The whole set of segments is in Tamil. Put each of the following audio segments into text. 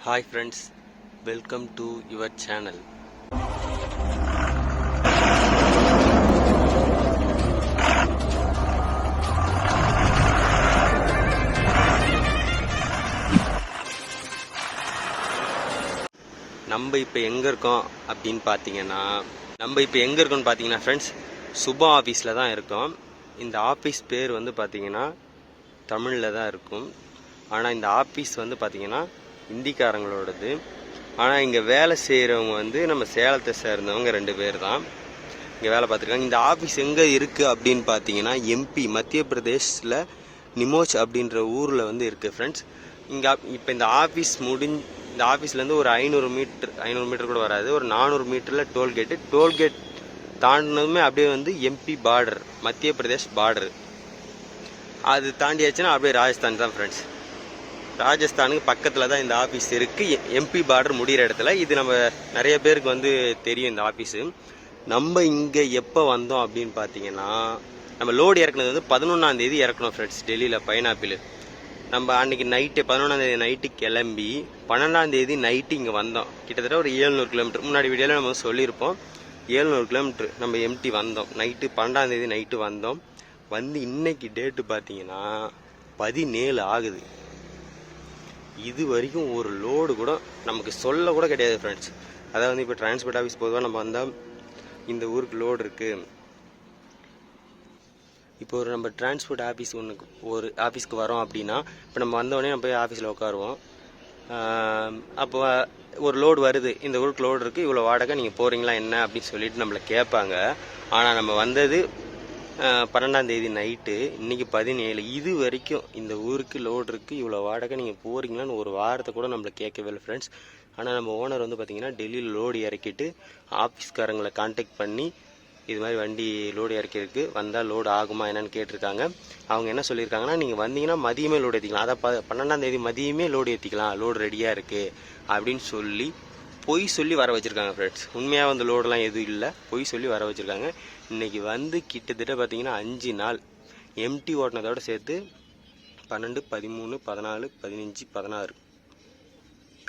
Hi friends, welcome to your channel. நம்ம இப்போ எங்கே இருக்கோம் அப்படின்னு பார்த்தீங்கன்னா ஃப்ரெண்ட்ஸ் சுபா ஆஃபீஸில் தான் இருக்கோம். இந்த ஆஃபீஸ் பேர் வந்து பார்த்தீங்கன்னா தமிழில் தான் இருக்கும். ஆனால் இந்த ஆஃபீஸ் வந்து பார்த்தீங்கன்னா இந்திக்காரங்களோடது. ஆனால் இங்கே வேலை செய்கிறவங்க வந்து நம்ம சேலத்தை சேர்ந்தவங்க 2 பேர் தான் இங்கே வேலை பார்த்துருக்காங்க. இந்த ஆஃபீஸ் எங்கே இருக்குது அப்படின்னு பார்த்தீங்கன்னா எம்பி மத்திய பிரதேஷில் நிமோச் அப்படின்ற ஊரில் வந்து இருக்குது ஃப்ரெண்ட்ஸ். இங்கே இப்போ இந்த ஆஃபீஸ்லேருந்து ஒரு 500 மீட்டர் கூட வராது, ஒரு 400 மீட்டரில் டோல்கேட் தாண்டினதுமே அப்படியே வந்து எம்பி பார்டர், மத்திய பிரதேஷ் பார்டர். அது தாண்டியாச்சுன்னா அப்படியே ராஜஸ்தான் தான் ஃப்ரெண்ட்ஸ். ராஜஸ்தானுக்கு பக்கத்தில் தான் இந்த ஆஃபீஸ் இருக்குது, எம்பி பார்டர் முடிகிற இடத்துல. இது நம்ம நிறைய பேருக்கு வந்து தெரியும் இந்த ஆஃபீஸு. நம்ம இங்கே எப்போ வந்தோம் அப்படின்னு பார்த்தீங்கன்னா, நம்ம லோடு இறக்குனது வந்து 11ஆம் தேதி இறக்கணும் ஃப்ரெண்ட்ஸ், டெல்லியில் பைனாப்பிள். நம்ம அன்றைக்கி நைட்டு 11ஆம் தேதி நைட்டு கிளம்பி 12ஆம் தேதி நைட்டு இங்கே வந்தோம். கிட்டத்தட்ட ஒரு 700 கிலோமீட்டர். முன்னாடி வீடியோவில் நம்ம சொல்லியிருப்போம் 700 கிலோமீட்டர் நம்ம எம்டி வந்தோம். நைட்டு 12ஆம் தேதி நைட்டு வந்தோம். வந்து இன்னைக்கு டேட்டு பார்த்தீங்கன்னா 17 ஆகுது. இது வரைக்கும் ஒரு லோடு கூட நமக்கு சொல்ல கூட கிடையாது ஃப்ரெண்ட்ஸ். அதாவது வந்து இப்போ டிரான்ஸ்போர்ட் ஆஃபீஸ் பொதுவாக நம்ம வந்தால் இந்த ஊருக்கு லோடு இருக்குது. இப்போ நம்ம டிரான்ஸ்போர்ட் ஆஃபீஸ் ஒரு ஆஃபீஸ்க்கு வரோம் அப்படின்னா, இப்போ நம்ம வந்தோடனே நம்ம போய் ஆஃபீஸில் உட்காருவோம். அப்போ ஒரு லோடு வருது, இந்த ஊருக்கு லோடு இருக்குது, இவ்வளோ வாடகை, நீங்கள் போகிறீங்களா என்ன அப்படின்னு சொல்லிட்டு நம்மளை கேட்பாங்க. ஆனால் நம்ம வந்தது 12ஆம் தேதி நைட்டு, இன்றைக்கி 17. இது வரைக்கும் இந்த ஊருக்கு லோடு இருக்குது, இவ்வளோ வாடகை, நீங்கள் போகிறீங்களான்னு ஒரு வாரத்தை கூட நம்மளை கேட்கவே இல்லை ஃப்ரெண்ட்ஸ். ஆனால் நம்ம ஓனர் வந்து பார்த்திங்கன்னா டெல்லியில் லோடு இறக்கிட்டு ஆஃபீஸ்காரங்களை கான்டாக்ட் பண்ணி இது மாதிரி வண்டி லோடு இறக்கிருக்கு, வந்தால் லோடு ஆகுமா என்னன்னு கேட்டிருக்காங்க. அவங்க என்ன சொல்லியிருக்காங்கன்னா, நீங்கள் வந்தீங்கன்னா மதியமே லோடு ஏற்றிக்கலாம், அதான் 12ஆம் தேதி மதியமே லோடு ஏற்றிக்கலாம், லோடு ரெடியாக இருக்குது அப்படின்னு சொல்லி பொய் சொல்லி வர வச்சுருக்காங்க ஃப்ரெண்ட்ஸ். உண்மையாக வந்து லோடெலாம் எதுவும் இல்லை, பொய் சொல்லி வர வச்சுருக்காங்க. இன்றைக்கி வந்து கிட்டத்தட்ட பார்த்திங்கன்னா 5 நாள் எம்டி ஓட்டினதோடு சேர்த்து 12, 13, 14, 15, 16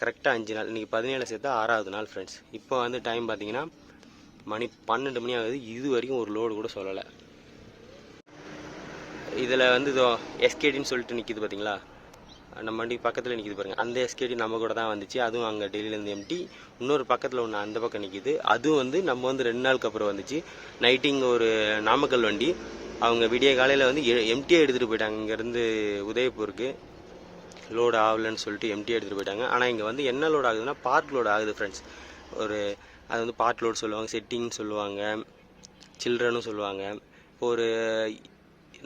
கரெக்டாக 5 நாள். இன்றைக்கி 17 சேர்த்தா 6ஆவது நாள் ஃப்ரெண்ட்ஸ். இப்போ வந்து டைம் பார்த்திங்கன்னா மணி 12 மணி ஆகுது. இது வரைக்கும் ஒரு லோடு கூட சொல்லலை. இதில் வந்து இதோ எஸ்கேடின்னு சொல்லிட்டு நிற்கிது பார்த்தீங்களா, நம்ம வண்டி பக்கத்தில் நிற்கிது பாருங்கள். அந்த எஸ்கேடி நம்ம கூட தான் வந்துச்சு, அதுவும் அங்கே டெல்லியிலேருந்து எம்டி. இன்னொரு பக்கத்தில் ஒன்று அந்த பக்கம் நிற்கிது, அதுவும் வந்து நம்ம வந்து 2 நாளுக்கு அப்புறம் வந்துச்சு. நைட்டு இங்கே ஒரு நாமக்கல் வண்டி, அவங்க விடிய காலையில் வந்து எம்டியாக எடுத்துகிட்டு போயிட்டாங்க. இங்கேருந்து உதயபூருக்கு லோடு ஆகலைன்னு சொல்லிட்டு எம்டியாக எடுத்துகிட்டு போயிட்டாங்க. ஆனால் இங்கே வந்து என்ன லோடு ஆகுதுன்னா பார்க் லோடு ஆகுது ஃப்ரெண்ட்ஸ். அது வந்து பார்ட் லோடு சொல்லுவாங்க, செட்டிங்னு சொல்லுவாங்க, சில்ட்ரனும் சொல்லுவாங்க. இப்போ ஒரு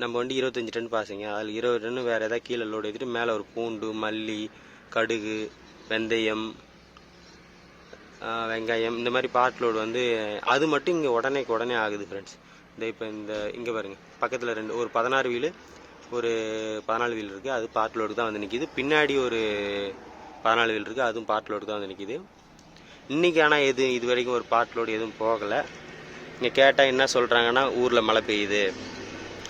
நம்ம வண்டி 25 டன் பாசிங்க, அதில் 20 டன் வேறு எதாவது கீழே லோடு ஏற்றிட்டு மேலே ஒரு பூண்டு, மல்லி, கடுகு, வெந்தயம், வெங்காயம், இந்த மாதிரி பார்ட் லோடு வந்து அது மட்டும் இங்கே உடனே ஆகுது ஃப்ரெண்ட்ஸ். இப்போ இங்கே பாருங்கள், பக்கத்தில் ஒரு 16 வீலு, ஒரு 14 வீல் இருக்குது, அது பார்ட் லோடு தான் வந்து நிற்கிது. பின்னாடி ஒரு 14 வீல் இருக்குது, அதுவும் பார்ட் லோடு தான் வந்து நிற்கிது. இன்றைக்கி ஆனால் இது வரைக்கும் ஒரு பார்ட் லோடு எதுவும் போகலை. இங்கே கேட்டால் என்ன சொல்கிறாங்கன்னா, ஊரில் மழை பெய்யுது,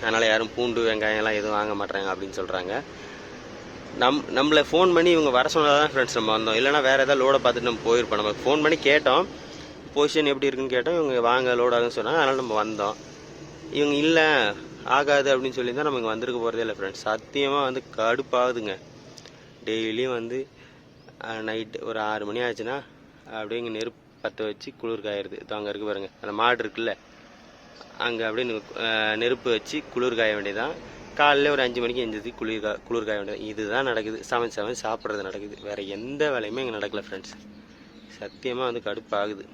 அதனால் யாரும் பூண்டு வெங்காயம்லாம் எதுவும் வாங்க மாட்டாங்க அப்படின்னு சொல்கிறாங்க. நம்மளை ஃபோன் பண்ணி இவங்க வர சொன்னதாக தான் ஃப்ரெண்ட்ஸ் நம்ம வந்தோம். இல்லைனா வேறு ஏதாவது லோடை பார்த்துட்டு நம்ம போயிருப்போம். நம்ம ஃபோன் பண்ணி கேட்டோம், பொசிஷன் எப்படி இருக்குன்னு கேட்டோம். இவங்க வாங்க லோடு ஆகுன்னு சொன்னாங்க, அதனால் நம்ம வந்தோம். இவங்க இல்லை ஆகாது அப்படின்னு சொல்லி தான் நம்ம இங்கே வந்திருக்க போகிறதே இல்லை ஃப்ரெண்ட்ஸ். சத்தியமாக வந்து கடுப்பாகுதுங்க. டெய்லியும் வந்து நைட்டு ஒரு 6 மணி ஆச்சுன்னா அப்படியே இங்கே நெருப்பு பற்ற வச்சு குளிர் காயிடுது. இப்போ அங்கே இருக்குது பாருங்கள், அந்த மாடு இருக்குல்ல, அங்கே அப்படியே நெருப்பு வச்சு குளிர் காய வேண்டியதான். காலையில் ஒரு 5 மணிக்கு எஞ்சி குளிர் காய வேண்டியது. இதுதான் நடக்குது. சமைச்சு சாப்பிட்றது நடக்குது, வேறு எந்த வேலையுமே இங்கே நடக்கலை ஃப்ரெண்ட்ஸ். சத்தியமாக வந்து கடுப்பாகுது.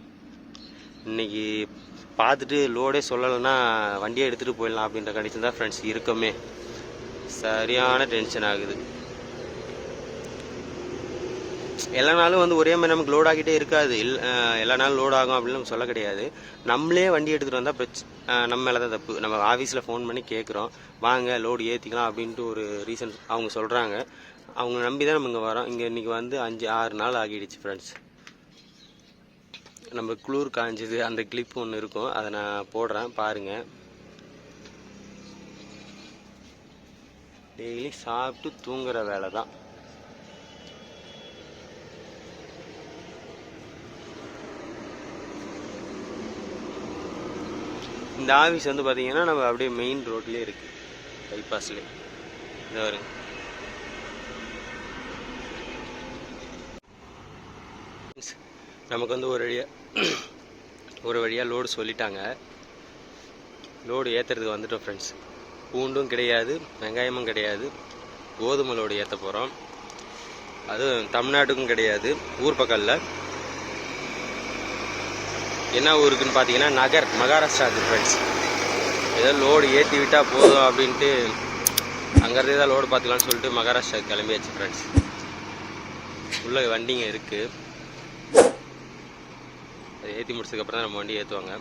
இன்றைக்கி பார்த்துட்டு லோடே சொல்லலைன்னா வண்டியை எடுத்துகிட்டு போயிடலாம் அப்படின்ற கண்டிஷன் தான் ஃப்ரெண்ட்ஸ் இருக்கமே. சரியான டென்ஷன் ஆகுது. எல்லா நாளும் வந்து ஒரே மாதிரி நமக்கு லோட் ஆகிட்டே இருக்காது. எல்லா நாளும் லோட் ஆகும் அப்படின்னு நம்ம சொல்ல கிடையாது. நம்மளே வண்டி எடுத்துகிட்டு வந்தால் நம்ம மேலே தான் தப்பு. நம்ம ஆஃபீஸில் ஃபோன் பண்ணி கேட்குறோம், வாங்க லோடு ஏற்றிக்கலாம் அப்படின்ட்டு ஒரு ரீசன் அவங்க சொல்கிறாங்க. அவங்க நம்பி தான் நம்ம இங்கே வரோம். இங்கே இன்றைக்கி வந்து 5-6 நாள் ஆகிடுச்சு ஃப்ரெண்ட்ஸ். நம்ம குளிர் காஞ்சது அந்த கிளிப் ஒன்று இருக்கும், அதை நான் போடுறேன் பாருங்கள். டெய்லி சாப்பிட்டு தூங்குற வேலை தான். இந்த ஆஃபீஸ் வந்து பார்த்தீங்கன்னா நம்ம அப்படியே மெயின் ரோட்லேயே இருக்குது, பைபாஸ்லேயே. இந்த வருங்க. நமக்கு வந்து ஒரு வழியாக லோடு சொல்லிட்டாங்க. லோடு ஏற்றுறதுக்கு வந்துட்டோம் ஃப்ரெண்ட்ஸ். பூண்டும் கிடையாது, வெங்காயமும் கிடையாது, கோதுமை லோடு ஏற்ற போகிறோம். அதுவும் தமிழ்நாட்டுக்கும் கிடையாது, ஊர் பக்கம் இல்லை. என்ன ஊருக்குன்னு பார்த்தீங்கன்னா மகாராஷ்டிராவுக்கு ஃப்ரெண்ட்ஸ். ஏதோ லோடு ஏற்றி விட்டால் போதும் அப்படின்ட்டு அங்கேருந்து தான் லோடு பார்த்துக்கலான்னு சொல்லிட்டு மகாராஷ்டிராவுக்கு கிளம்பியாச்சு ஃப்ரெண்ட்ஸ். உள்ள வண்டிங்க இருக்குது, அதை ஏற்றி முடிச்சதுக்கப்புறம் தான் நம்ம வண்டி ஏற்றுவாங்க.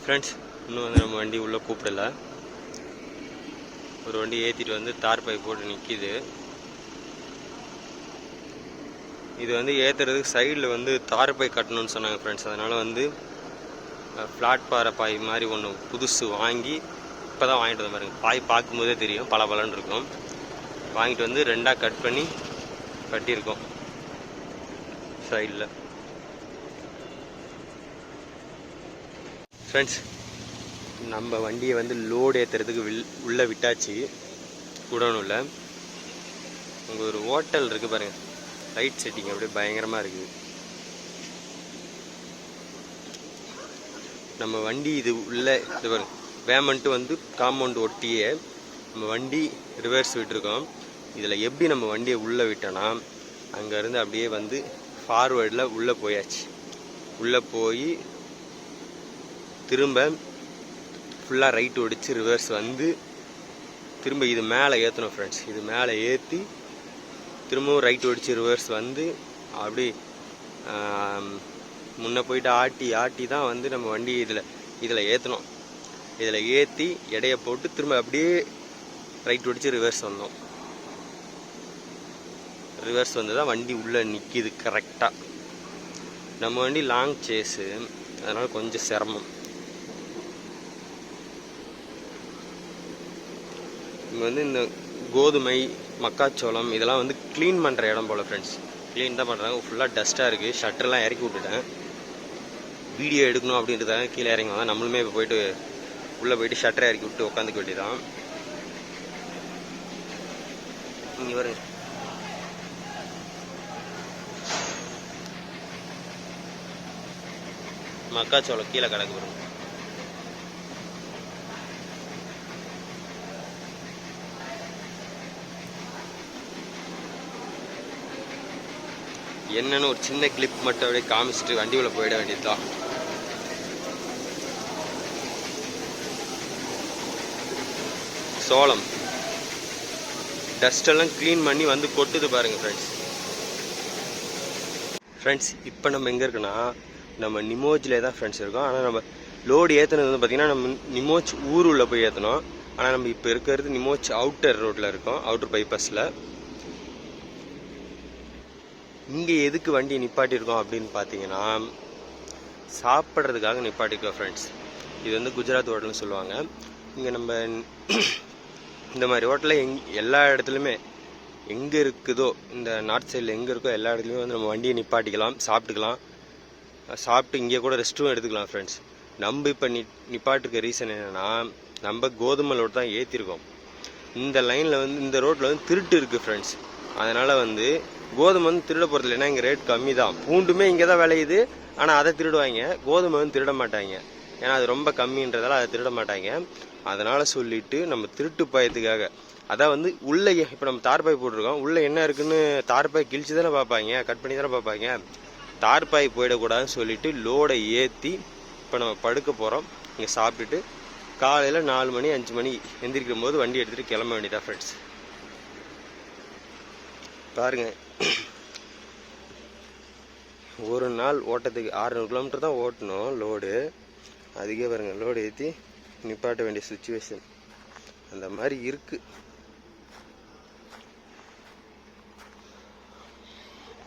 ஃப்ரெண்ட்ஸ், இன்னும் வந்து நம்ம வண்டி உள்ளே கூப்பிடல. ஒரு வண்டி ஏற்றிட்டு வந்து தார் பை போட்டு நிற்கிது. இது வந்து ஏற்றுறதுக்கு சைடில் வந்து தார் பை கட்டணும்னு சொன்னாங்க ஃப்ரெண்ட்ஸ். அதனால் வந்து ஃப்ளாட் பாறை பாய் மாதிரி ஒன்று புதுசு வாங்கி இப்போ தான் வாங்கிட்டு வந்த பாருங்க. பாய் பார்க்கும்போதே தெரியும், பலன்னு இருக்கும். வாங்கிட்டு வந்து 2ஆக கட் பண்ணி கட்டியிருக்கோம் சைடில். ஃப்ரெண்ட்ஸ், நம்ம வண்டியை வந்து லோடு ஏற்றுறதுக்கு உள்ளே விட்டாச்சு குடோனில். அங்கே ஒரு ஹோட்டல் இருக்குது பாருங்கள், லைட் செட்டிங் அப்படியே பயங்கரமாக இருக்குது. நம்ம வண்டி இது உள்ளே இது பாருங்க, வேமெண்ட்டு வந்து காம்பவுண்டு ஒட்டியே நம்ம வண்டி ரிவர்ஸ் விட்டுருக்கோம். இதில் எப்படி நம்ம வண்டியை உள்ளே விட்டோன்னா, அங்கேருந்து அப்படியே வந்து ஃபார்வேர்டில் உள்ளே போயாச்சு. உள்ளே போய் திரும்ப ஃபுல்லாக ரைட் ஒடிச்சு ரிவர்ஸ் வந்து திரும்ப இது மேலே ஏற்றணும் ஃப்ரெண்ட்ஸ். இது மேலே ஏற்றி திரும்பவும் ரைட் ஒடிச்சு ரிவர்ஸ் வந்து அப்படி முன்னே போயிட்டு ஆட்டி தான் வந்து நம்ம வண்டி இதில் ஏற்றணும். இதில் ஏற்றி எடையை போட்டு திரும்ப அப்படியே ரைட் ஒடிச்சு ரிவர்ஸ் வந்தோம். ரிவர்ஸ் வந்து தான் வண்டி உள்ளே நிற்கிது கரெக்டாக. நம்ம வண்டி லாங் சேஸு, அதனால் கொஞ்சம் சிரமம். இங்கே வந்து இந்த கோதுமை, மக்காச்சோளம் இதெல்லாம் வந்து க்ளீன் பண்ணுற இடம் போல் ஃப்ரெண்ட்ஸ். க்ளீன் தான் பண்ணுறாங்க. ஃபுல்லாக டஸ்ட்டாக இருக்குது. ஷட்டர்லாம் இறக்கி விட்டுட்டேன். வீடியோ எடுக்கணும் அப்படின்றதாங்க கீழே இறங்கி வந்தால் நம்மளுமே இப்போ போயிட்டு உள்ளே போயிட்டு ஷட்டரை இறக்கி விட்டு உட்காந்துக்க வேண்டியதான். இங்கே வரும் மக்காச்சோளம் கீழே கிடக்கு வரும். என்னன்னு ஒரு சின்ன கிளிப் மட்டும் அப்படியே காமிச்சிட்டு வண்டி உள்ள போயிட வேண்டியதுதான். சோளம் டஸ்டெல்லாம் க்ளீன் பண்ணி வந்து கொட்டுது பாருங்க ஃப்ரெண்ட்ஸ். இப்போ நம்ம எங்கே இருக்குன்னா, நம்ம நிமோஜிலே தான் ஃப்ரெண்ட்ஸ் இருக்கோம். ஆனால் நம்ம லோடு ஏற்றுனது வந்து பார்த்திங்கன்னா நம்ம நிமோஜ் ஊர் உள்ள போய் ஏற்றணும். ஆனால் நம்ம இப்போ இருக்கிறது நிமோஜ் அவுட்டர் ரோட்டில் இருக்கோம், அவுட்டர் பைபாஸில். இங்கே எதுக்கு வண்டி நிப்பாட்டியிருக்கோம் அப்படின்னு பார்த்தீங்கன்னா, சாப்பிட்றதுக்காக நிப்பாட்டியிருக்கோம் ஃப்ரெண்ட்ஸ். இது வந்து குஜராத் ஹோட்டல்னு சொல்லுவாங்க. இங்கே நம்ம இந்த மாதிரி ஹோட்டலில் எல்லா இடத்துலையுமே எங்கே இருக்குதோ, இந்த நார்த் சைடில் எங்கே இருக்கோ எல்லா இடத்துலையுமே வந்து நம்ம வண்டியை நிப்பாட்டிக்கலாம், சாப்பிட்டுக்கலாம். சாப்பிட்டு இங்கே கூட ரெஸ்ட்டும் எடுத்துக்கலாம் ஃப்ரெண்ட்ஸ். நம்ம இப்போ நிப்பாட்டுக்க ரீசன் என்னென்னா, நம்ம கோதுமை லோடு தான் ஏற்றிருக்கோம். இந்த லைனில் வந்து இந்த ரோட்டில் வந்து திருட்டு இருக்குது ஃப்ரெண்ட்ஸ். அதனால் வந்து கோதுமை வந்து திருட போகிறது இல்லைன்னா இங்கே ரேட் கம்மி தான். பூண்டுமே இங்கே தான் விளையுது, ஆனால் அதை திருடுவாங்க. கோதுமை வந்து திருட மாட்டாங்க, ஏன்னா அது ரொம்ப கம்மின்றதால அதை திருட மாட்டாங்க. அதனால் சொல்லிவிட்டு நம்ம திருட்டு பாயத்துக்காக, அதான் வந்து உள்ளே இப்போ நம்ம தார்பாய் போட்டிருக்கோம், உள்ளே என்ன இருக்குன்னு தார்பாய் கிழிச்சு தானே பார்ப்பாங்க, கட் பண்ணி தானே பார்ப்பாங்க. தார்பாய் போயிடக்கூடாதுன்னு சொல்லிவிட்டு லோடை ஏற்றி இப்போ நம்ம படுக்க போகிறோம். இங்கே சாப்பிட்டுட்டு காலையில் 4 மணி 5 மணி எந்திரிக்கும் போது வண்டி எடுத்துகிட்டு கிளம்ப வேண்டியதான் ஃப்ரெண்ட்ஸ். பாருங்க, ஒரு நாள் ஓட்டத்துக்கு 600 கிலோமீட்டர் தான் ஓட்டணும் லோடு. அதுக்கே பாருங்கள் லோடு ஏற்றி நிப்பாட்ட வேண்டிய சுச்சுவேஷன் அந்த மாதிரி இருக்கு.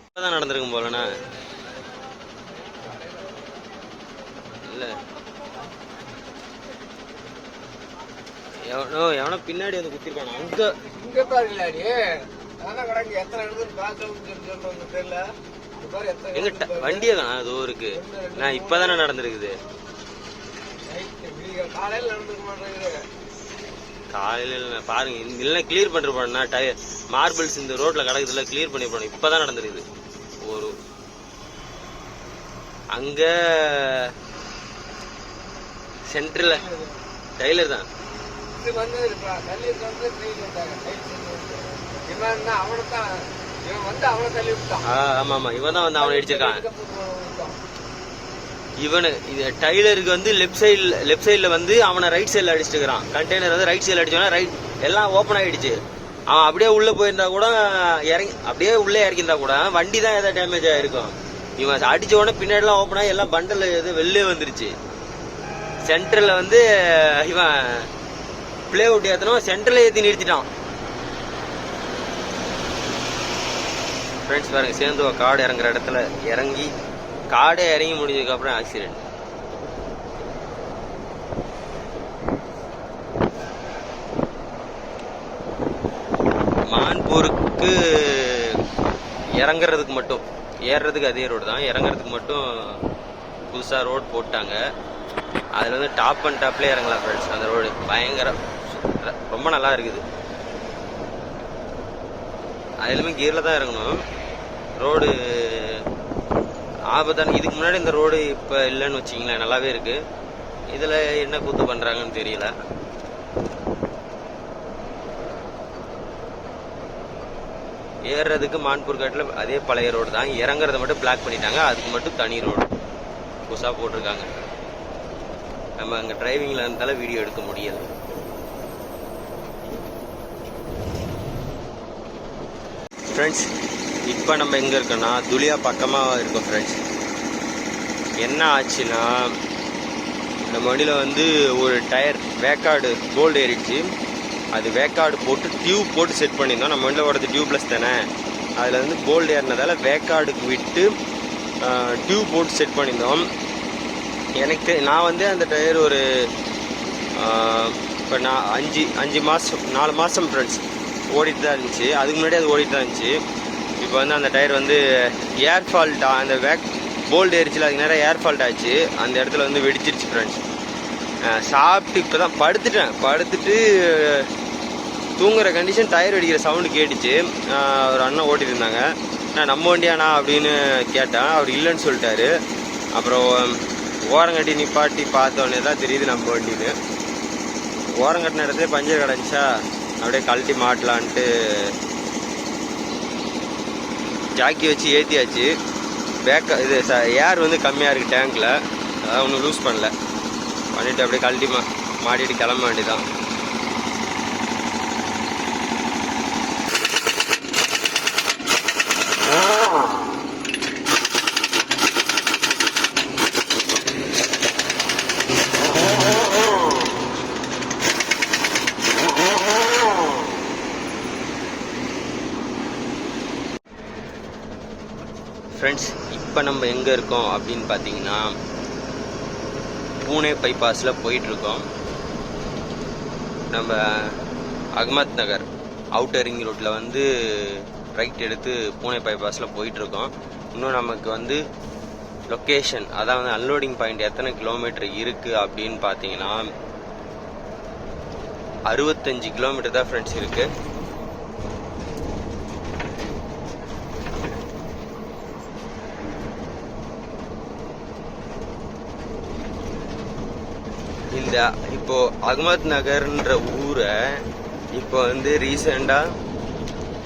இப்போதான் நடந்திருக்கும் போலண்ணா, இல்லை எவனோ பின்னாடி வந்து குத்திருக்கான. அங்கே எங்க வண்டியே காணா அதோ இருக்கு. நான் இப்பதானே நடந்திருக்குது. காலையில பாருங்க இல்ல கிளியர் பண்ணிருப்பான். டயர் மார்பிள்ஸ் இந்த ரோட்ல கிடக்குதுல கிளியர் பண்ணிருப்பான். இப்பதான் நடந்திருக்குது. ஒரு அங்க சென்டர்ல டைலர் தான். ஆமா ஆமா இவன் தான் வந்து அவனை அடிச்சிருக்கான். இவனு டைலருக்கு வந்து லெஃப்ட் சைடுல வந்து அவனை ரைட் சைடுல அடிச்சுட்டு இருக்கிறான். கண்டெய்னர் வந்து ரைட் சைடுல அடிச்சோன்னா ரைட் எல்லாம் ஓப்பன் ஆயிடுச்சு. அவன் அப்படியே உள்ள போயிருந்தா கூட இறங்கி அப்படியே உள்ளே இறக்கியிருந்தா கூட வண்டி தான் ஏதாவது டேமேஜ் ஆயிருக்கும். இவன் அடிச்ச உடனே பின்னாடி எல்லாம் ஓப்பன் ஆகி எல்லாம் பண்டல் எது வெளிலே வந்துருச்சு. சென்டர்ல வந்து இவன் பிளே அவுட் ஏத்தனும் சென்டர்ல ஏத்தி நிறுத்திட்டான். ஃப்ரெண்ட்ஸ் பாருங்க சேர்ந்து காடு இறங்குற இடத்துல இறங்கி காடே இறங்கி முடிஞ்சதுக்கு அப்புறம் ஆக்சிடென்ட். மான்பூருக்கு இறங்குறதுக்கு மட்டும், ஏறுறதுக்கு அதே ரோடு தான், இறங்குறதுக்கு மட்டும் புதுசா ரோடு போட்டாங்க. அதுல வந்து டாப் அண்ட் டாப்ல இறங்கலாம் ஃப்ரெண்ட்ஸ். அந்த ரோடு பயங்கர ரொம்ப நல்லா இருக்குது. அதுலயுமே கீர்ல தான் இறங்கணும். ரோடு ஆபத்தான. இதுக்கு முன்னாடி இந்த ரோடு இப்ப இல்லைன்னு வச்சிங்களேன், நல்லாவே இருக்கு. இதுல என்ன கூத்து பண்றாங்கன்னு தெரியல. ஏறுறதுக்கு மான்பூர் காட்டில் அதே பழைய ரோடு தான், இறங்குறத மட்டும் பிளாக் பண்ணிட்டாங்க. அதுக்கு மட்டும் தனி ரோடு புதுசா போட்டிருக்காங்க. நம்ம அங்க டிரைவிங்ல இருந்தாலும் வீடியோ எடுக்க முடியல. ஃப்ரெண்ட்ஸ் இப்போ நம்ம எங்கே இருக்கோன்னா துலியா பக்கமாக இருக்கோம் ஃப்ரெண்ட்ஸ். என்ன ஆச்சுன்னா நம்ம வண்டியில் வந்து ஒரு டயர் வேக்காடு கோல்டு ஏறிடுச்சு. அது வேக்காடு போட்டு டியூப் போட்டு செட் பண்ணியிருந்தோம். நம்ம வண்டியில் ஓடுறது டியூப்லெஸ் தானே, அதில் வந்து கோல்டு ஏறினதால் வேக்காடுக்கு விட்டு டியூப் போட்டு செட் பண்ணியிருந்தோம். எனக்கு நான் வந்து அந்த டயர் ஒரு இப்போ நான் 4 மாதம் ஃப்ரெண்ட்ஸ் ஓடிட்டு தான் இருந்துச்சு. அதுக்கு முன்னாடி அது ஓடிட்டு தான் இருந்துச்சு. இப்போ வந்து அந்த டயர் வந்து ஏர் ஃபால்ட்டா, அந்த போல்டு ஏறிச்சில் அதுக்கு நேரம் ஏர் ஃபால்ட் ஆச்சு. அந்த இடத்துல வந்து வெடிச்சிருச்சு ஃப்ரெண்ட்ஸ். சாப்பிட்டு இப்போ தான் படுத்துட்டு தூங்குற கண்டிஷன் டயர் வெடிக்கிற சவுண்டு கேட்டுச்சு. ஒரு அண்ணன் ஓட்டிட்டு இருந்தாங்க. நான் நம்ம வண்டியாண்ணா அப்படின்னு கேட்டேன். அவர் இல்லைன்னு சொல்லிட்டாரு. அப்புறம் ஓரங்கட்டி நிப்பாட்டி பார்த்தோன்னே தான் தெரியுது நம்ம வண்டின்னு. ஓரங்கட்டின இடத்துல பஞ்சர் கிடந்துச்சா அப்படியே கழட்டி மாட்டலான்ட்டு ஜாக்கி வச்சு ஏற்றியாச்சு. இது ஏர் வந்து கம்மியாக இருக்குது டேங்கில், அதான் ஒன்றும் லூஸ் பண்ணிவிட்டு அப்படியே கழட்டி மாட்டிட்டு கிளம்ப வேண்டியதான். ஃப்ரெண்ட்ஸ் இப்போ நம்ம எங்கே இருக்கோம் அப்படின்னு பார்த்தீங்கன்னா பூனே பைபாஸில் போயிட்டுருக்கோம். நம்ம அகமத் நகர் அவுட்டர் ரிங் ரோட்டில் வந்து ரைட் எடுத்து பூனே பைபாஸில் போயிட்டுருக்கோம். இன்னும் நமக்கு வந்து லொக்கேஷன், அதாவது அன்லோடிங் பாயிண்ட் எத்தனை கிலோமீட்டர் இருக்குது அப்படின்னு பார்த்தீங்கன்னா 65 கிலோமீட்டர் தான் ஃப்ரெண்ட்ஸ் இருக்குது. இந்த இப்போ அகமத் நகர்ன்ற ஊரை இப்போ வந்து ரீசெண்டா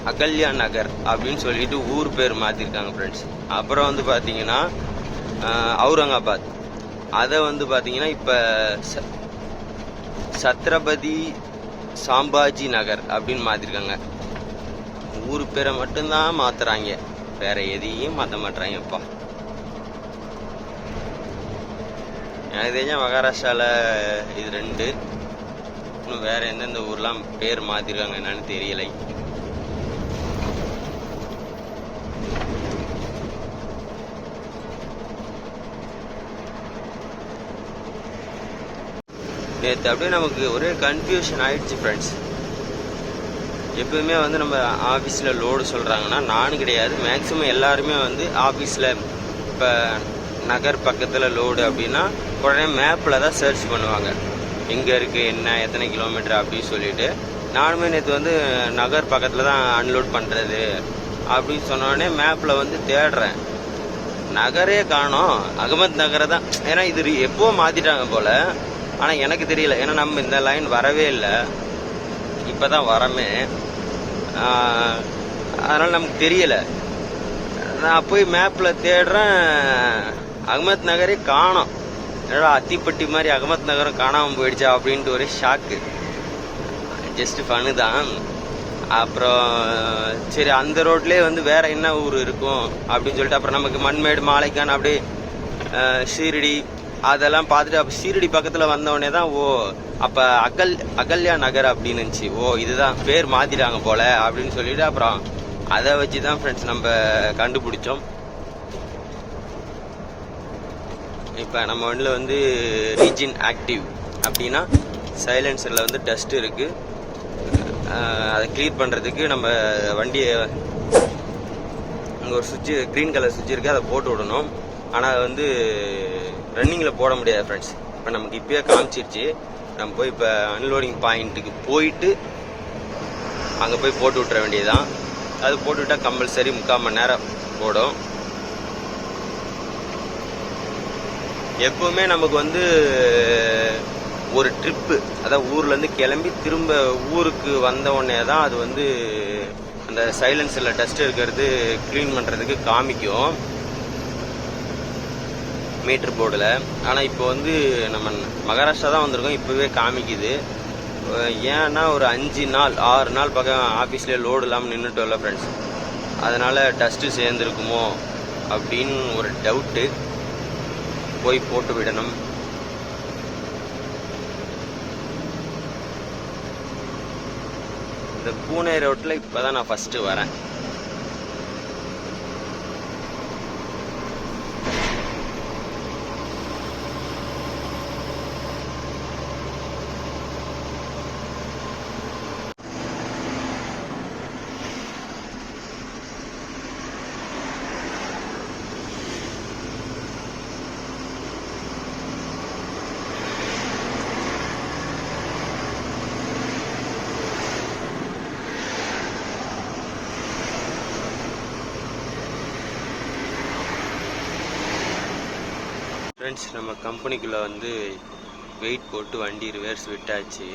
அகல்யா நகர் அப்படின்னு சொல்லிட்டு ஊர் பேர் மாத்திருக்காங்க ஃப்ரெண்ட்ஸ். அப்புறம் வந்து பாத்தீங்கன்னா அவுரங்காபாத், அதை வந்து பாத்தீங்கன்னா இப்ப சத்ரபதி சாம்பாஜி நகர் அப்படின்னு மாத்திருக்காங்க. ஊர் பேரை மட்டும்தான் மாத்துறாங்க, வேற எதையும் மாத்த மாட்டாங்கப்பா. எனக்கு தெரிஞ்ச மகாராஷ்டிராவில் இது 2, இன்னும் வேற எந்தெந்த ஊர்லாம் பேர் மாத்திருக்காங்க என்னன்னு தெரியலை. நேற்று அப்படியே நமக்கு ஒரே கன்ஃபியூஷன் ஆயிடுச்சு ஃப்ரெண்ட்ஸ். எப்பவுமே வந்து நம்ம ஆஃபீஸில் லோடு சொல்கிறாங்கன்னா நானும் கிடையாது, மேக்ஸிமம் எல்லாருமே வந்து ஆஃபீஸில் இப்போ நகர் பக்கத்தில் லோடு அப்படின்னா உடனே மேப்பில் தான் சர்ச் பண்ணுவாங்க, எங்கே இருக்குது என்ன எத்தனை கிலோமீட்டர் அப்படின்னு சொல்லிட்டு. நானுமே நேற்று வந்து நகர் பக்கத்தில் தான் அன்லோட் பண்ணுறது அப்படின்னு சொன்னோடனே மேப்பில் வந்து தேடுறேன், நகரே காணோம், அகமத் நகரை தான். ஏன்னா இது எப்போ மாற்றிட்டாங்க போல், ஆனால் எனக்கு தெரியல, ஏன்னா நம்ம இந்த லைன் வரவே இல்லை, இப்போ தான் வரமே, அதனால் நமக்கு தெரியலை. நான் போய் மேப்பில் தேடுறேன், அகமத் நகரே காணோம். என்னடா அத்திப்பட்டி மாதிரி அகமத் நகரம் காணாமல் போயிடுச்சா அப்படின்ட்டு ஒரே ஷாக்கு. ஜஸ்ட் ஃபனு தான். அப்புறம் சரி அந்த ரோட்லேயே வந்து வேற என்ன ஊர் இருக்கும் அப்படின்னு சொல்லிட்டு அப்புறம் நமக்கு மண்மேடு மாலைக்கான் அப்படியே ஷீரடி அதெல்லாம் பார்த்துட்டு அப்போ ஷீரடி பக்கத்தில் வந்தவொடனே தான் ஓ அப்போ அகல்யா நகர் அப்படின்னு இருந்துச்சு, ஓ இதுதான் பேர் மாற்றிட்டாங்க போல அப்படின்னு சொல்லிட்டு அப்புறம் அதை வச்சு தான் ஃப்ரெண்ட்ஸ் நம்ம கண்டுபிடிச்சோம். இப்போ நம்ம வண்டியில் வந்து ரீஜின் ஆக்டிவ் அப்படின்னா சைலன்சரில் வந்து டஸ்ட் இருக்குது, அதை கிளியர் பண்ணுறதுக்கு நம்ம வண்டியை அங்கே ஒரு சுவிட்சு க்ரீன் கலர் சுவிட்ச் இருக்குது, அதை போட்டு விடணும். ஆனால் அது வந்து ரன்னிங்கில் போட முடியாது ஃப்ரெண்ட்ஸ். இப்போ நமக்கு இப்போயே காமிச்சிருச்சு, நம்ம போய் இப்போ அன்லோடிங் பாயிண்ட்டுக்கு போயிட்டு அங்கே போய் போட்டு விட்டுற வேண்டியதுதான். அது போட்டுவிட்டால் கம்பல்சரி 3/4 மணி நேரம் போடும். எப்போவுமே நமக்கு வந்து ஒரு ட்ரிப்பு, அதாவது ஊர்லேருந்து கிளம்பி திரும்ப ஊருக்கு வந்த உடனே தான் அது வந்து அந்த சைலன்ஸில் டஸ்ட் இருக்கிறது க்ளீன் பண்ணுறதுக்கு காமிக்கும் மீட்ரு போர்டில். ஆனால் இப்போ வந்து நம்ம மகாராஷ்டிரா தான் வந்திருக்கோம், இப்போவே காமிக்குது. ஏன்னா ஒரு 5 நாள் 6 நாள் பக்கம் ஆஃபீஸ்லேயே லோடு இல்லாமல் நின்றுட்டோம்ல ஃப்ரெண்ட்ஸ், அதனால் டஸ்ட்டு சேர்ந்துருக்குமோ அப்படின்னு ஒரு டவுட்டு. போய் போட்டு விடணும். இந்த பூனே ரோட்டில் இப்போ தான் நான் ஃபஸ்ட்டு வரேன். ஃப்ரெண்ட்ஸ் நம்ம கம்பெனிக்குள்ளே வந்து வெயிட் போட்டு வண்டி ரிவர்ஸ் விட்டாச்சு.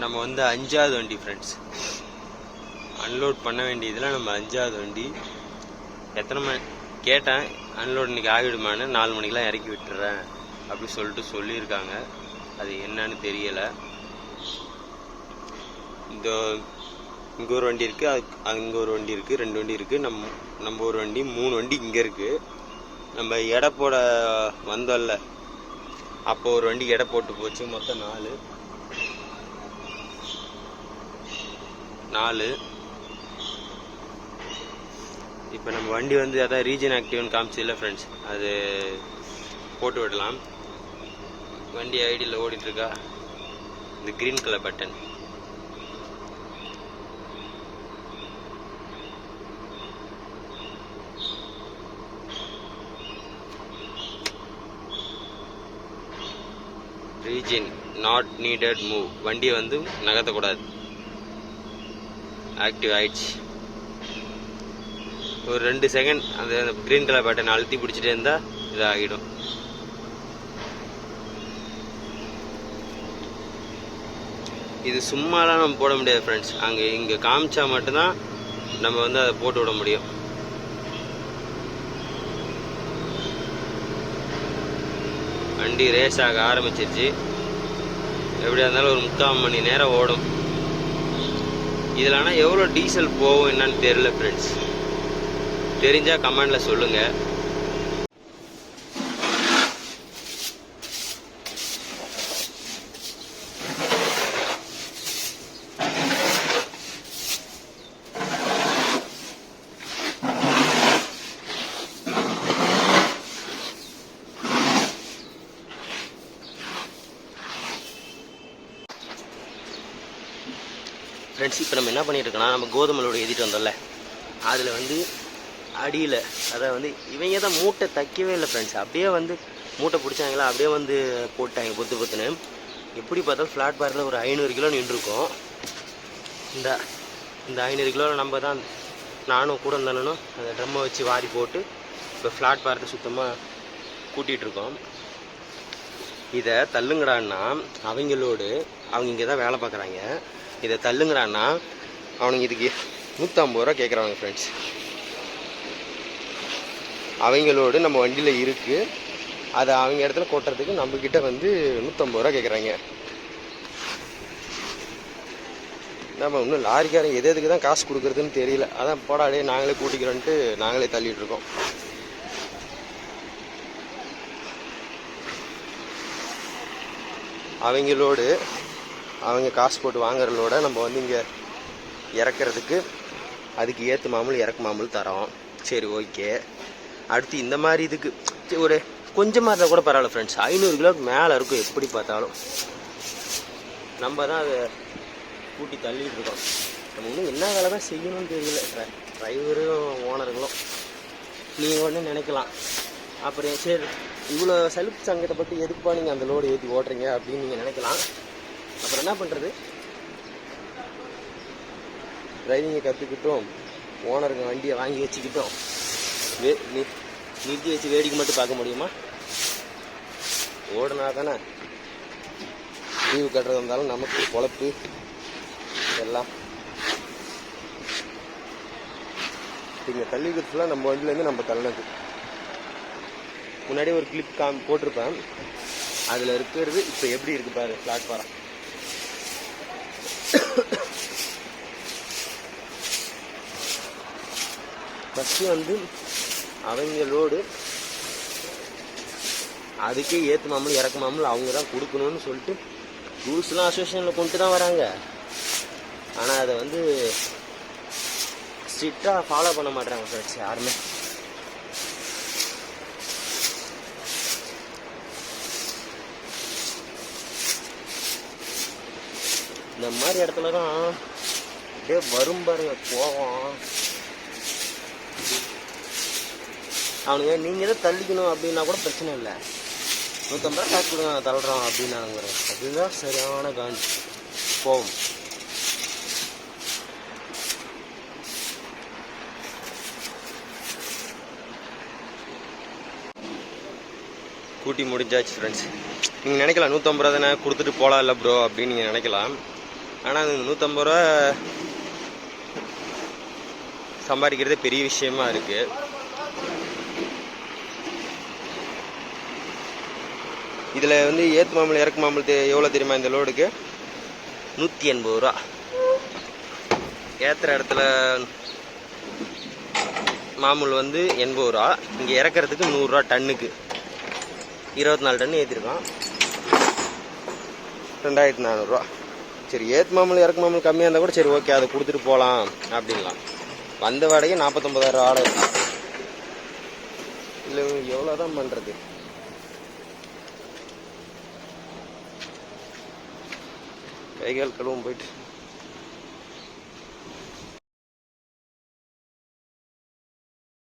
நம்ம வந்து 5வது வண்டி ஃப்ரெண்ட்ஸ், அன்லோட் பண்ண வேண்டியதில் நம்ம 5வது வண்டி. எத்தனை மணி கேட்டேன், அன்லோட் இன்றைக்கி ஆகிடுமான்னு. 4 மணிக்கெலாம் இறக்கி விட்டுறேன் அப்படி சொல்லிட்டு சொல்லியிருக்காங்க, அது என்னன்னு தெரியலை. இந்த இங்கே ஒரு வண்டி இருக்குது, அங்கே ஒரு வண்டி இருக்குது, 2 வண்டி இருக்குது, நம்ம ஒரு வண்டி, 3 வண்டி இங்கே இருக்குது. நம்ம எடை போட வந்தோம்ல, அப்போ ஒரு வண்டி எடை போட்டு போச்சு, மொத்தம் 4. இப்போ நம்ம வண்டி வந்து அதான் ரீஜன் ஆக்டிவ்னு காமிச்சதில்ல ஃப்ரெண்ட்ஸ், அது போட்டு விடலாம். வண்டி ஐடியில் ஓடிட்டுருக்கா, இந்த green colour button. Region not needed move, வண்டியை வந்து நகர்த்தக்கூடாது, ஆக்டிவ் ஆயிடுச்சு. ஒரு 2 செகண்ட் அந்த க்ரீன் கலர் பட்டன் அழுத்தி பிடிச்சிட்டே இருந்தால் இதாகிடும். இது சும்மாலாம் நம்ம போட முடியாது ஃப்ரெண்ட்ஸ், இங்கே காமிச்சா மட்டும்தான் நம்ம வந்து அதை போட்டு விட முடியும். வண்டி ரேஸ் ஆக ஆரம்பிச்சிருச்சு. எப்படியா இருந்தாலும் ஒரு 3/4 மணி நேரம் ஓடும். இதில் ஆனால் எவ்வளோ டீசல் போகும் என்னன்னு தெரியல ஃப்ரெண்ட்ஸ், தெரிஞ்சால் கமெண்டில் சொல்லுங்கள். ஃப்ரெண்ட்ஸ், இப்போ நம்ம என்ன பண்ணிட்டு இருக்கோம்னா, நம்ம கோதுமை லோடு ஏற்றிட்டு வந்தோம்ல, அதில் வந்து அடியில் அதை வந்து இவங்க தான் மூட்டை தைக்கவே இல்லை ஃப்ரெண்ட்ஸ். அப்படியே வந்து மூட்டை பிடிச்சாங்களா, அப்படியே வந்து போட்டாங்க பொத்து பொத்துன்னு. எப்படி பார்த்தாலும் ஃப்ளாட் பாரில் ஒரு 500 கிலோ நின்றுருக்கோம். இந்த 500 கிலோவில் நம்ம தான் நானும் கூட இருந்தாலும் அந்த ட்ரம்மை வச்சு வாரி போட்டு இப்போ ஃப்ளாட் பாரத்தை சுத்தமாக கூட்டிகிட்ருக்கோம். இதை தள்ளுங்கடான்னா அவங்களோடு அவங்க இங்கே தான் வேலை பார்க்குறாங்க. இதை தள்ளுங்கடான்னா அவனுங்க இதுக்கு 150 ரூபா கேட்குறாங்க ஃப்ரெண்ட்ஸ். அவங்களோடு நம்ம வண்டியில் இருக்குது, அதை அவங்க இடத்துல கொட்டுறதுக்கு நம்மக்கிட்ட வந்து 150 ரூபா கேட்குறாங்க. நம்ம இன்னும் லாரிக்காரன் எதுக்கு தான் காசு கொடுக்குறதுன்னு தெரியல. அதான் போடாடே நாங்களே கூட்டிக்கிறோன்ட்டு நாங்களே தள்ளிட்டு இருக்கோம். அவங்களோடு அவங்க காசு போட்டு வாங்குறதோட நம்ம வந்து இங்கே இறக்குறதுக்கு அதுக்கு ஏற்ற மாமூல் இறக்கு மாமூல் தரோம். சரி, ஓகே. அடுத்து இந்த மாதிரி இதுக்கு ஒரு கொஞ்சமாக இருந்தால் கூட பரவாயில்ல ஃப்ரெண்ட்ஸ். 500 கிலோவுக்கு மேலே இருக்கும் எப்படி பார்த்தாலும். நம்ம தான் அதை கூட்டி தள்ளிட்டு இருக்கோம். நம்ம இன்னும் என்ன வேலை தான் செய்யணும்னு தெரியல. டிரைவரும் ஓனருங்களும் நீங்கள் ஒன்று நினைக்கலாம், அப்புறம் சரி இவ்வளோ சலுப்பு சங்கத்தை பற்றி எதுக்குப்பா நீங்கள் அந்த லோடு ஏற்றி ஓட்டுறீங்க அப்படின்னு நீங்கள் நினைக்கலாம். அப்புறம் என்ன பண்ணுறது, டிரைவிங்கை கற்றுக்கிட்டோம், ஓனருங்க வண்டியை வாங்கி வச்சுக்கிட்டோம், நிறுத்தி வச்சு வேடிக்கை மட்டும் பார்க்க முடியுமா? ஓடுனா தானே லீவு கட்டுறது இருந்தாலும் நமக்கு பொழப்பு எல்லாம். இங்கே தள்ளிக்கிறதுலாம் நம்ம வண்டியிலேருந்து நம்ம தள்ளினது. முன்னாடி ஒரு கிளிப் போட்டிருப்பேன், அதில் இருக்கிறது இப்போ எப்படி இருக்கு பாரு பிளாட்ஃபாரம். ஃபஸ்ட்டு வந்து அவங்களோடு அதுக்கே ஏற்று மாமூல் இறக்கு மாமூல் அவங்க தான் கொடுக்கணும்னு சொல்லிட்டு ரூல்ஸ்லாம் அசோசியேஷனில் கொண்டு தான் வராங்க. ஆனால் அதை வந்து ஸ்ட்ரிக்டாக ஃபாலோ பண்ண மாட்டாங்க ஃப்ரெண்ட்ஸ் யாருமே. இந்த மாதிரி இடத்துல தான் அப்படியே வரும் பாருங்க கோவம். அவனுங்க நீங்கள் தான் தள்ளிக்கணும் அப்படின்னா கூட பிரச்சனை இல்லை, 150 ரூபா காசு கொடுங்க தள்ளுறோம் அப்படின்னானுங்க. அதுதான் சரியான காந்தி கோவம். கூட்டி முடிஞ்சாச்சு ஃப்ரெண்ட்ஸ். நீங்கள் நினைக்கலாம் 150 ரூபா தானே கொடுத்துட்டு போகலாம் இல்லை ப்ரோ அப்படின்னு நீங்கள் நினைக்கலாம். ஆனால் அந்த 150 ரூபா சம்பாதிக்கிறதே பெரிய விஷயமா இருக்குது. இதில் வந்து ஏற்று மாமூல் இறக்கு மாமூல் எவ்வளோ தெரியுமா? இந்த லோடுக்கு 180 ரூபா. ஏற்றுற இடத்துல மாமூல் வந்து 80 ரூபா, இங்கே இறக்குறதுக்கு 100 ரூபா டன்னுக்கு. 24 டன்னு ஏற்றிருக்கோம், 2400 ரூபா. சரி, ஏற்று மாமூல் இறக்கு மாமூல் கம்மியாக இருந்தால் கூட சரி ஓகே, அதை கொடுத்துட்டு போகலாம் அப்படின்லாம். வந்த வாடகை 49,000 வாடகை. இல்லை எவ்வளோ தான் பண்ணுறது? கைகால் கழுவும் போயிட்டு